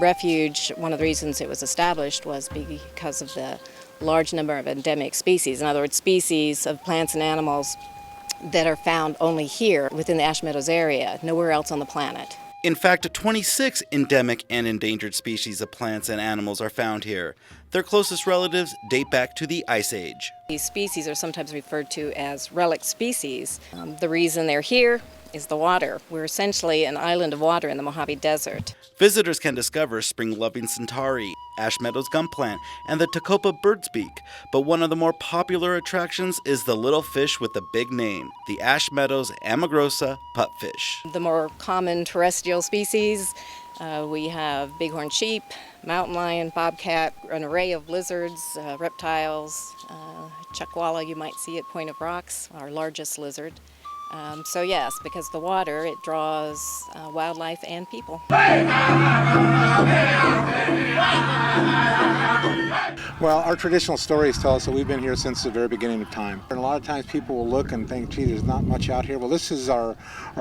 refuge, one of the reasons it was established was because of the large number of endemic species. In other words, species of plants and animals that are found only here within the Ash Meadows area, nowhere else on the planet. In fact, 26 endemic and endangered species of plants and animals are found here. Their closest relatives date back to the Ice Age. These species are sometimes referred to as relic species. The reason they're here is the water. We're essentially an island of water in the Mojave Desert. Visitors can discover spring-loving centauri, Ash Meadows gum plant, and the Tacopa bird's beak. But one of the more popular attractions is the little fish with the big name, the Ash Meadows Amargosa pupfish. The more common terrestrial species, we have bighorn sheep, mountain lion, bobcat, an array of lizards, reptiles, chuckwalla, you might see at Point of Rocks, our largest lizard. So yes, because the water, it draws wildlife and people. Well, our traditional stories tell us that we've been here since the very beginning of time. And a lot of times people will look and think, gee, there's not much out here. Well, this is our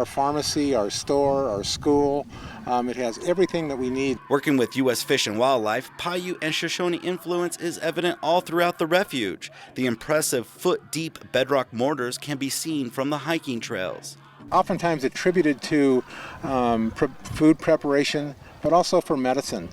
pharmacy, our store, our school. It has everything that we need. Working with U.S. Fish and Wildlife, Paiute and Shoshone influence is evident all throughout the refuge. The impressive foot-deep bedrock mortars can be seen from the hiking trails. Oftentimes attributed to food preparation, but also for medicine.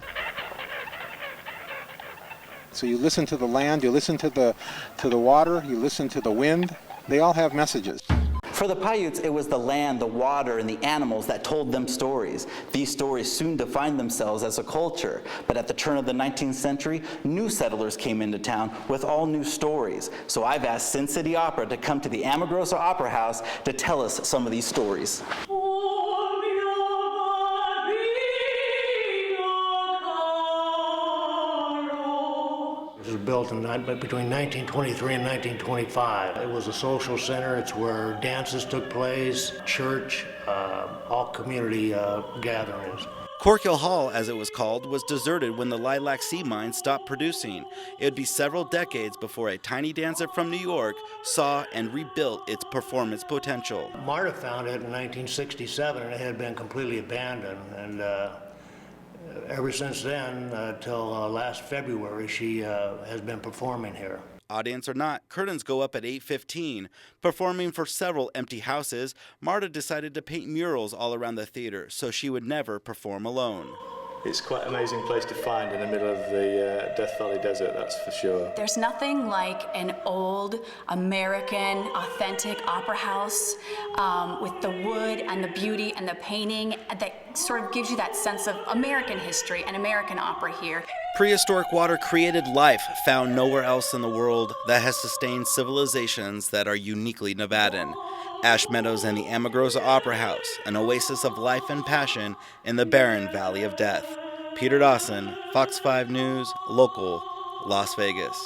So you listen to the land, you listen to the water, you listen to the wind. They all have messages. For the Paiutes, it was the land, the water, and the animals that told them stories. These stories soon defined themselves as a culture. But at the turn of the 19th century, new settlers came into town with all new stories. So I've asked Sin City Opera to come to the Amargosa Opera House to tell us some of these stories. It was built between 1923 and 1925. It was a social center. It's where dances took place, church, all community gatherings. Corkhill Hall, as it was called, was deserted when the Lilac Sea Mine stopped producing. It would be several decades before a tiny dancer from New York saw and rebuilt its performance potential. Marta found it in 1967, and it had been completely abandoned. And ever since then, till last February, she has been performing here. Audience or not, curtains go up at 8:15. Performing for several empty houses, Marta decided to paint murals all around the theater so she would never perform alone. It's quite an amazing place to find in the middle of the Death Valley Desert, that's for sure. There's nothing like an old American authentic opera house with the wood and the beauty and the painting that sort of gives you that sense of American history and American opera here. Prehistoric water created life found nowhere else in the world that has sustained civilizations that are uniquely Nevadan. Ash Meadows and the Amargosa Opera House, an oasis of life and passion in the barren Valley of Death. Peter Dawson, Fox 5 News, local, Las Vegas.